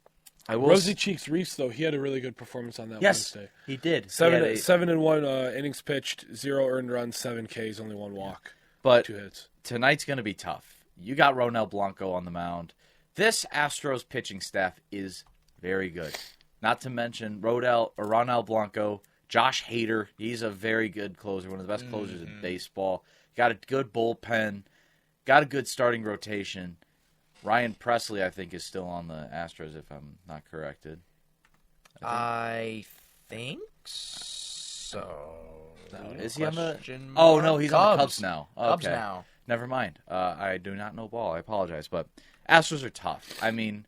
Rosy Cheeks Reese, though, he had a really good performance on that Wednesday. He did. 7-1 innings pitched, 0 earned runs, 7 Ks, only 1 walk, But 2 hits. tonight's going to be tough. You got Ronel Blanco on the mound. This Astros pitching staff is very good. Not to mention Ronel Blanco, Josh Hader. He's a very good closer, one of the best closers in baseball. Got a good bullpen. Got a good starting rotation. Ryan Presley, I think, is still on the Astros, if I'm not corrected. I think so. Is he on the... Question Oh, mark. no, he's on the Cubs now. Cubs Okay. now. Never mind. I do not know ball. I apologize. But Astros are tough. I mean,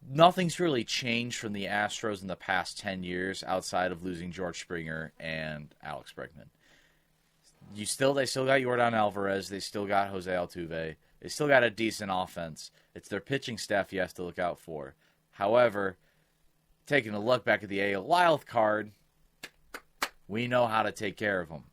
nothing's really changed from the Astros in the past 10 years outside of losing George Springer and Alex Bregman. They still got Yordan Alvarez. They still got Jose Altuve. They still got a decent offense. It's their pitching staff you have to look out for. However, taking a look back at the AL wild card, we know how to take care of them.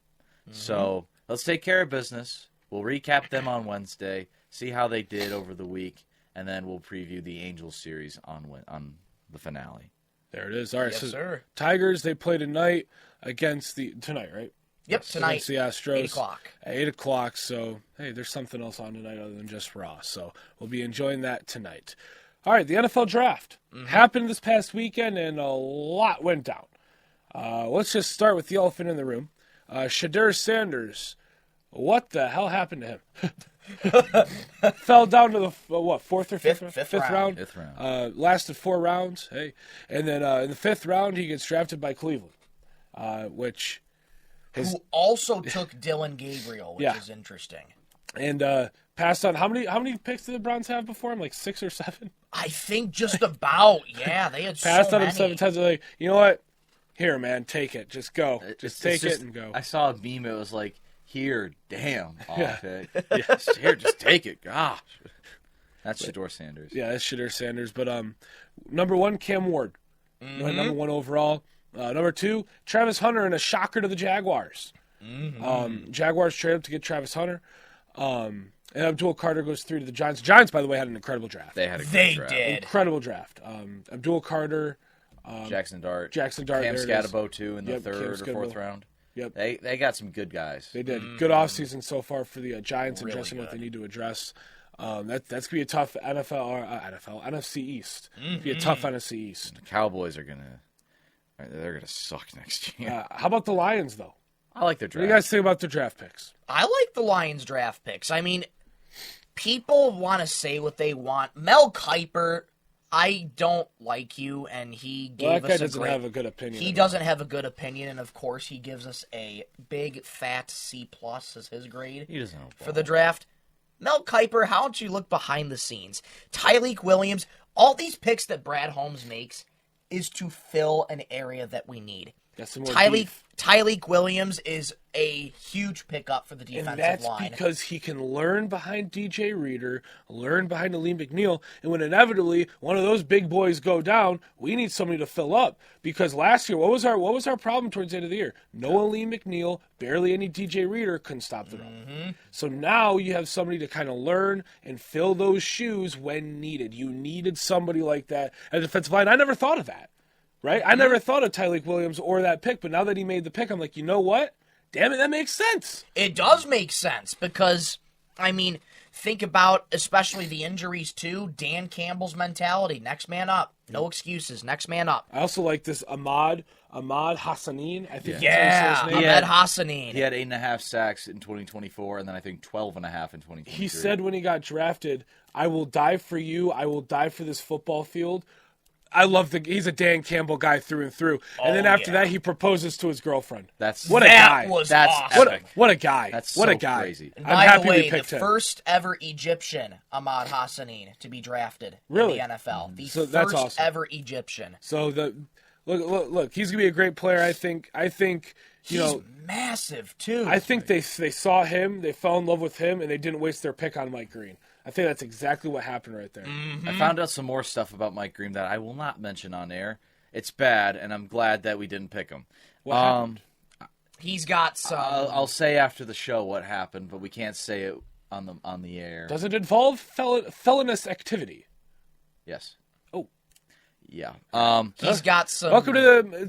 So let's take care of business. We'll recap them on Wednesday, see how they did over the week, and then we'll preview the Angels series on the finale. There it is. All right, Yes, so sir. Tigers, they play tonight tonight, right? Yep, tonight. Against the Astros. 8 o'clock. At 8 o'clock, so, hey, there's something else on tonight other than just Raw. So we'll be enjoying that tonight. All right, the NFL Draft happened this past weekend, and a lot went down. Let's just start with the elephant in the room. Shedeur Sanders, what the hell happened to him? Fell down to the, fourth or fifth round? Fifth round. Lasted 4 rounds. Hey, and then in the 5th round, he gets drafted by Cleveland, which... Who also took Dylan Gabriel, which is interesting. And passed on, how many picks did the Browns have before him? Like 6 or 7? I think just about. Yeah, they had Passed so on many. him 7 times. They're like, you know what? Here, man, take it. Just go. Just take it and go. I saw a meme. It was like, here, damn. Yeah. Here, just take it. Gosh. That's Shedeur Sanders. Yeah, that's Shedeur Sanders. But number 1, Cam Ward. Number 1 overall. Number 2, Travis Hunter, and a shocker to the Jaguars. Jaguars trade up to get Travis Hunter. And Abdul Carter goes 3 to the Giants. Giants, by the way, had an incredible draft. They had a They good draft. did. Incredible draft. Abdul Carter, Jackson Dart. Cam Cam there it is. Scatabo, too, in the Yep, Cam 3rd or Scatabo. 4th round. Yep. They got some good guys. They did. Good offseason so far for the Giants, Really addressing what good. they need to address. That's going to be a tough NFC East. Be a tough NFC East. The Cowboys are they're gonna suck next year. How about the Lions, though? I like their What draft. do you guys think about their draft picks? I like the Lions draft picks. I mean, people want to say what they want. Mel Kiper, I don't like you, and he gave Well, that guy us a doesn't great... have a good opinion. He about doesn't have a good opinion, and of course, he gives us a big, fat C+ as his grade He doesn't know for the draft. Mel Kiper, how don't you look behind the scenes? Tyreek Williams, all these picks that Brad Holmes makes is to fill an area that we need. Got some more beef. Tyreek Williams is a huge pickup for the defensive And that's line. because he can learn behind DJ Reader, learn behind Aleem McNeil, and when inevitably one of those big boys go down, we need somebody to fill up. Because last year, what was our problem towards the end of the year? No Aleem McNeil, barely any DJ Reader, couldn't stop the run. So now you have somebody to kind of learn and fill those shoes when needed. You needed somebody like that at defensive line. I never thought of that. Right? I never thought of Tyreek Williams or that pick, but now that he made the pick, I'm like, you know what? Damn it, that makes sense. It does make sense because, I mean, think about especially the injuries too. Dan Campbell's mentality: next man up, no excuses, next man up. I also like this Ahmad Hassanin. I think Yeah, that's his name. Ahmed Hassanin. He had 8.5 sacks in 2024, and then I think 12.5 in 2023. He said when he got drafted, "I will die for you. I will die for this football field." I love he's a Dan Campbell guy through and through. And then after that, he proposes to his girlfriend. What a that guy. was That's awesome. epic. What a guy. That's what so a guy. crazy. And I'm by happy the way, we the picked him. first ever Egyptian, Ahmad Hassanin, to be drafted Really? in the NFL. The So that's first awesome. ever Egyptian. So look, he's gonna be a great player. I think you He's know. massive too. I think they saw him, they fell in love with him, and they didn't waste their pick on Mike Green. I think that's exactly what happened right there. I found out some more stuff about Mike Green that I will not mention on air. It's bad, and I'm glad that we didn't pick him. What happened? He's got some. I'll say after the show what happened, but we can't say it on the air. Does it involve felonious activity? Yes. Oh. Yeah. He's got some. Welcome to the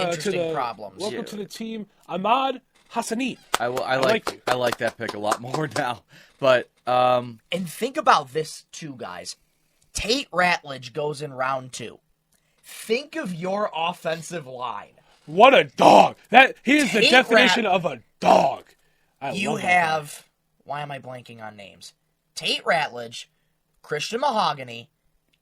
interesting problems. Welcome to the team, Ahmad Hassanin. I like you. I like that pick a lot more now. But And think about this too, guys. Tate Ratledge goes in round 2. Think of your offensive line. What a dog! He is the Tate definition of a dog. You have. Why am I blanking on names? Tate Ratledge, Christian Mahogany,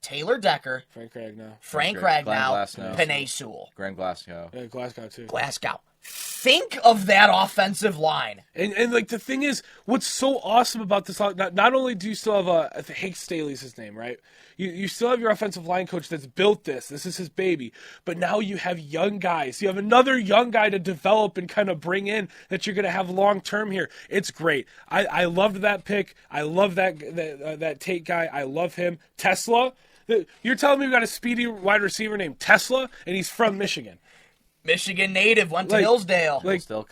Taylor Decker, Frank Ragnow. Frank Glenn Ragnow, Glasgow. Panay Sewell. Graham Glasgow. Yeah, Glasgow too. Glasgow. Think of that offensive line. And like the thing is, what's so awesome about this? Not only do you still have Hank Staley's his name, right? You still have your offensive line coach that's built this. This is his baby. But now you have young guys. You have another young guy to develop and kind of bring in that you're going to have long term here. It's great. I loved that pick. I love that Tate guy. I love him. Tesla. You're telling me we got a speedy wide receiver named Tesla, and he's from Michigan. Michigan native, went to Hillsdale.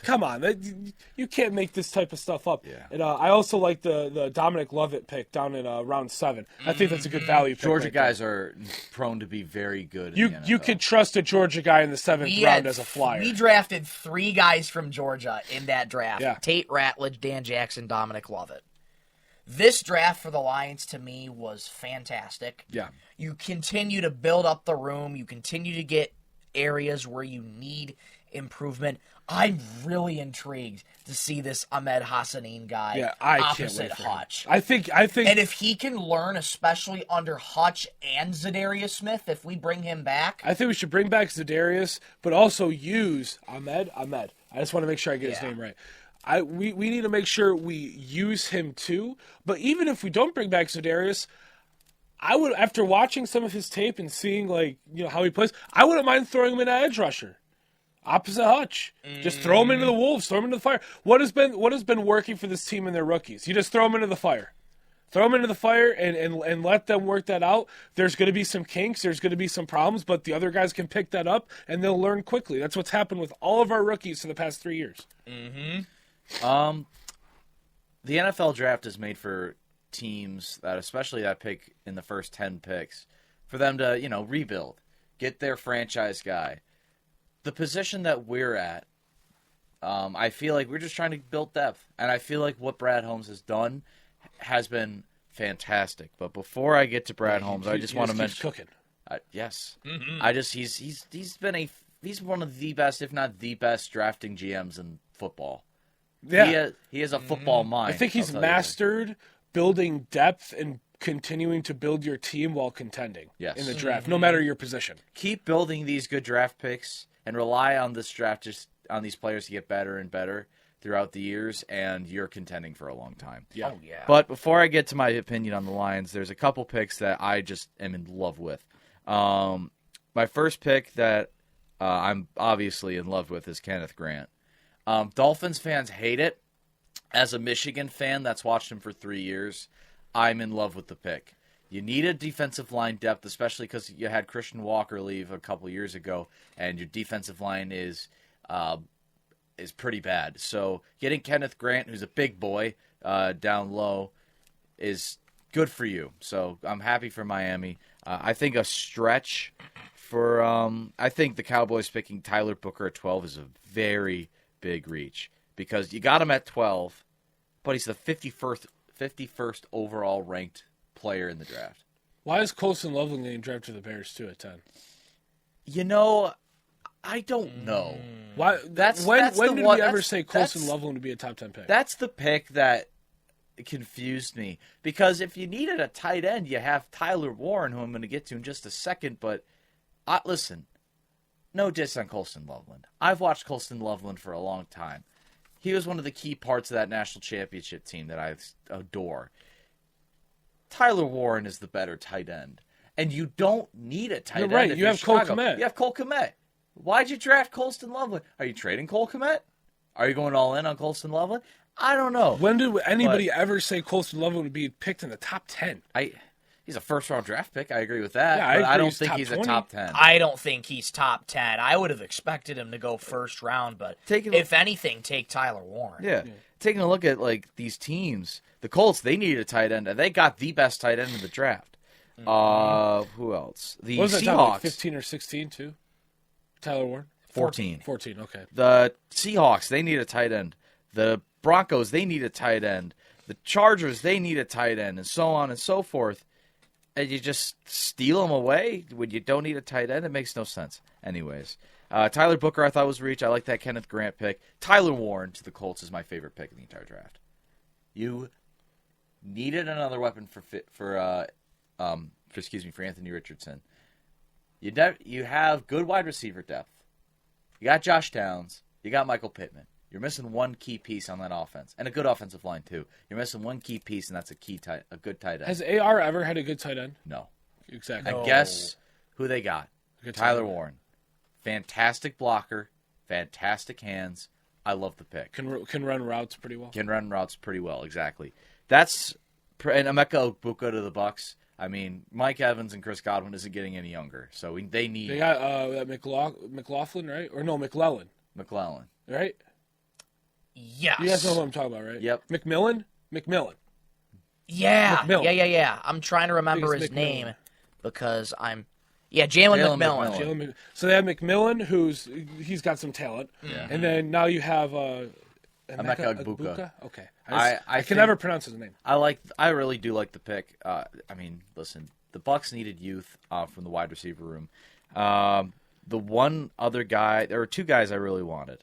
Come on. You can't make this type of stuff up. Yeah. And I also like the Dominic Lovett pick down in round 7. I think that's a good value pick. Georgia right guys there. are prone to be very good. You in the NFL. you could trust a Georgia guy in the 7th round as a flyer. We drafted 3 guys from Georgia in that draft. Yeah. Tate Ratledge, Dan Jackson, Dominic Lovett. This draft for the Lions, to me, was fantastic. Yeah. You continue to build up the room. You continue to get areas where you need improvement. I'm really intrigued to see this Ahmed Hassanin guy I can't opposite wait for him. Hutch. I think And if he can learn, especially under Hutch and Zadarius Smith, if we bring him back. we should bring back Zadarius, but also use Ahmed. I just want to make sure I get his name right. We need to make sure we use him too. But even if we don't bring back Zadarius, I would, after watching some of his tape and seeing how he plays, I wouldn't mind throwing him in an edge rusher, opposite Hutch. Just throw him into the wolves, throw him into the fire. What has been working for this team and their rookies? You just throw them into the fire. Throw them into the fire and let them work that out. There's going to be some kinks. There's going to be some problems, but the other guys can pick that up and they'll learn quickly. That's what's happened with all of our rookies for the past 3 years. The NFL draft is made for teams that, especially that pick in the first 10 picks, for them to, rebuild, get their franchise guy. The position that we're at, I feel like we're just trying to build depth. And I feel like what Brad Holmes has done has been fantastic. But before I get to Brad Holmes, I just want to mention cooking. Yes. He's one of the best, if not the best, drafting GMs in football. Yeah. He has a football mind. I think he's mastered building depth and continuing to build your team while contending in the draft, no matter your position. Keep building these good draft picks and rely on this draft, just on these players to get better and better throughout the years, and you're contending for a long time. Yeah. Oh, yeah. But before I get to my opinion on the Lions, there's a couple picks that I just am in love with. My first pick that I'm obviously in love with is Kenneth Grant. Dolphins fans hate it. As a Michigan fan that's watched him for 3 years, I'm in love with the pick. You need a defensive line depth, especially because you had Christian Walker leave a couple years ago, and your defensive line is pretty bad. So getting Kenneth Grant, who's a big boy, down low, is good for you. So I'm happy for Miami. I think a stretch for I think the Cowboys picking Tyler Booker at 12 is a very big reach, because you got him at 12, but he's the 51st overall ranked player in the draft. Why is Colson Loveland getting drafted to the Bears too at 10? I don't know. Why? When did we ever say Colson Loveland would be a top 10 pick? That's the pick that confused me, because if you needed a tight end, you have Tyler Warren, who I'm going to get to in just a second. But listen, no diss on Colson Loveland. I've watched Colson Loveland for a long time. He was one of the key parts of that national championship team that I adore. Tyler Warren is the better tight end. And you don't need a tight end. You're right. If You have Cole Kmet. You have Cole Kmet. Why'd you draft Colston Loveland? Are you trading Cole Kmet? Are you going all in on Colston Loveland? I don't know. When did anybody ever say Colston Loveland would be picked in the top 10? He's a first-round draft pick. I agree with that. Yeah, but I agree don't he's think top he's 20. a top 10. I don't think he's top 10. I would have expected him to go first round, but if anything, take Tyler Warren. Yeah. Taking a look at like these teams, the Colts, they needed a tight end, and they got the best tight end in the draft. Who else? The What was that, Seahawks. like 15 or 16 too? Tyler Warren? 14. 14, okay. The Seahawks, they need a tight end. The Broncos, they need a tight end. The Chargers, they need a tight end, and so on and so forth. And you just steal them away when you don't need a tight end? It makes no sense. Anyways, Tyler Booker I thought was reach. I like that Kenneth Grant pick. Tyler Warren to the Colts is my favorite pick in the entire draft. You needed another weapon for Anthony Richardson. You have good wide receiver depth. You got Josh Downs. You got Michael Pittman. You're missing one key piece on that offense, and a good offensive line too. You're missing one key piece, and that's a good tight end. Has AR ever had a good tight end? No. Exactly. And guess who they got? Good Tyler tight end. Warren. Fantastic blocker, fantastic hands. I love the pick. Can run routes pretty well. Can run routes pretty well, exactly. And Emeka Ogbuka to the Bucks. I mean, Mike Evans and Chris Godwin isn't getting any younger, so they need They got that McLaughlin, right? Or no, McClellan, McClellan. right? Yes. You guys know who I'm talking about, right? Yep. McMillan? Yeah. McMillan. Yeah. I'm trying to remember his McMillan. name because Jalen McMillan. So they have McMillan, he's got some talent, and then now you have Emeka Ogbuka. Okay, I I think- can never pronounce his name. I really do like the pick. Listen, the Bucks needed youth from the wide receiver room. The one other guy, there were two guys I really wanted,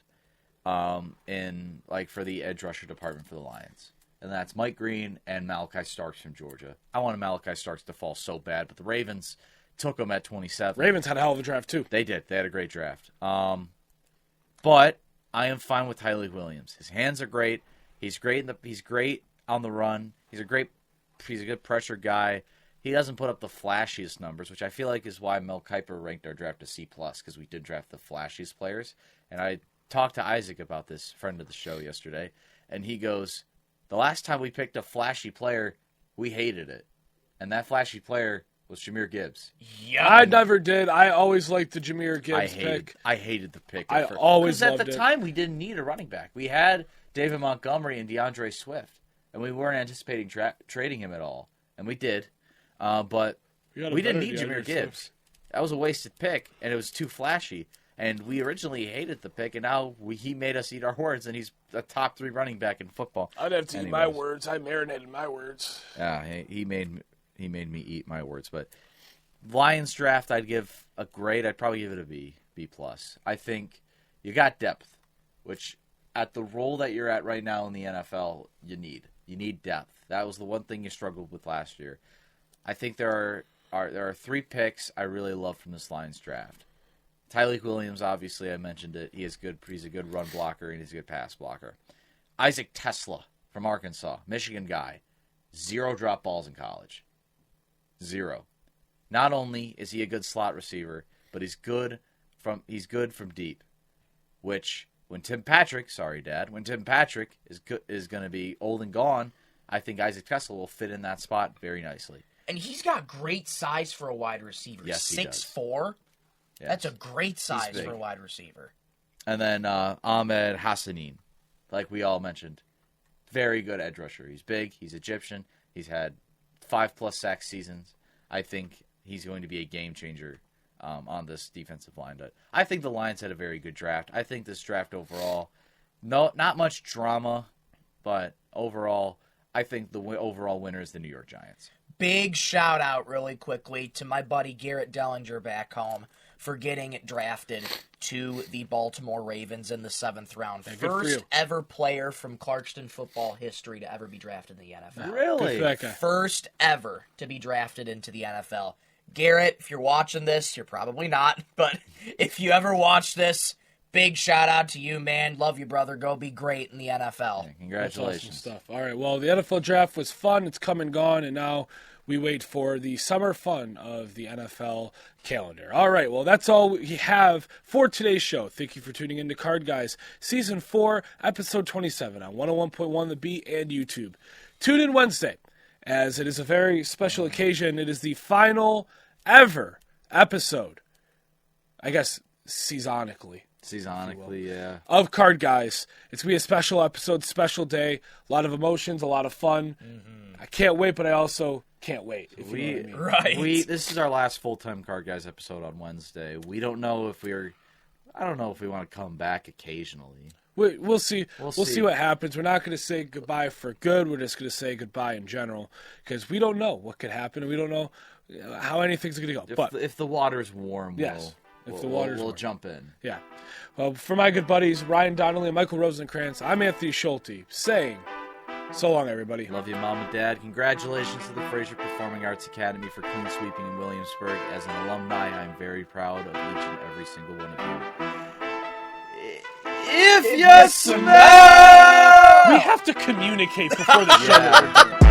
for the edge rusher department for the Lions, and that's Mike Green and Malachi Starks from Georgia. I wanted Malachi Starks to fall so bad, but the Ravens took him at 27. Ravens had a hell of a draft too. They did. They had a great draft. But I am fine with Tyleik Williams. His hands are great. He's great. He's great on the run. He's a good pressure guy. He doesn't put up the flashiest numbers, which I feel like is why Mel Kiper ranked our draft a C+, because we did draft the flashiest players. And I talked to Isaac about this, friend of the show, yesterday, and he goes, the last time we picked a flashy player, we hated it. And that flashy player was Jahmyr Gibbs. Yeah. I never did. I always liked the Jahmyr Gibbs pick. I hated the pick. I always because loved at the it. time we didn't need a running back. We had David Montgomery and DeAndre Swift, and we weren't anticipating trading him at all, and we did. But we didn't need Jahmyr Gibbs. That was a wasted pick, and it was too flashy. And we originally hated the pick, and now he made us eat our words, and he's a top 3 running back in football. I'd have to eat my words. I marinated my words. Yeah, he made me eat my words. But Lions draft, I'd give a grade. I'd probably give it a B+. I think you got depth, which at the role that you're at right now in the NFL, you need. You need depth. That was the one thing you struggled with last year. I think there are 3 picks I really love from this Lions draft. Tyleik Williams, obviously, I mentioned it. He's a good run blocker, and he's a good pass blocker. Isaac Tesla from Arkansas, Michigan guy. 0 drop balls in college. 0. Not only is he a good slot receiver, but he's good from deep. Which, when Tim Patrick is going to be old and gone, I think Isaac Tesla will fit in that spot very nicely. And he's got great size for a wide receiver. Yes, he does. 6'4". Yes. That's a great size big. for a wide receiver. And then Ahmed Hassanin, like we all mentioned. Very good edge rusher. He's big. He's Egyptian. He's had 5+ sack seasons. I think he's going to be a game changer on this defensive line. But I think the Lions had a very good draft. I think this draft overall, not much drama, but overall, I think the overall winner is the New York Giants. Big shout out really quickly to my buddy Garrett Dellinger back home for getting drafted to the Baltimore Ravens in the 7th round. Yeah, good for First you. ever player from Clarkston football history to ever be drafted in the NFL. Really? Good for that guy. First ever to be drafted into the NFL. Garrett, if you're watching this, you're probably not, but if you ever watch this, big shout out to you, man. Love you, brother. Go be great in the NFL. Congratulations. That's awesome stuff. All right, well, the NFL draft was fun. It's come and gone, and now we wait for the summer fun of the NFL calendar. All right, well, that's all we have for today's show. Thank you for tuning in to Card Guys, Season 4, Episode 27 on 101.1 The Beat and YouTube. Tune in Wednesday, as it is a very special occasion. It is the final ever episode, I guess, seasonically, yeah. of Card Guys. It's going to be a special episode, special day, a lot of emotions, a lot of fun. I can't wait, but I also can't wait. If you know what I mean. Right. This is our last full-time Card Guys episode on Wednesday. We don't know if I don't know if we want to come back occasionally. We'll see. We'll see what happens. We're not going to say goodbye for good. We're just going to say goodbye in general because we don't know what could happen, and we don't know how anything's going to go. But if the water's warm, yes, we'll jump in. Yeah. Well, for my good buddies Ryan Donnelly and Michael Rosenkranz, I'm Anthony Schulte saying so long, everybody. Love you, Mom and Dad. Congratulations to the Fraser Performing Arts Academy for clean sweeping in Williamsburg. As an alumni, I'm very proud of each and every single one of you. If you smell! We have to communicate before the show.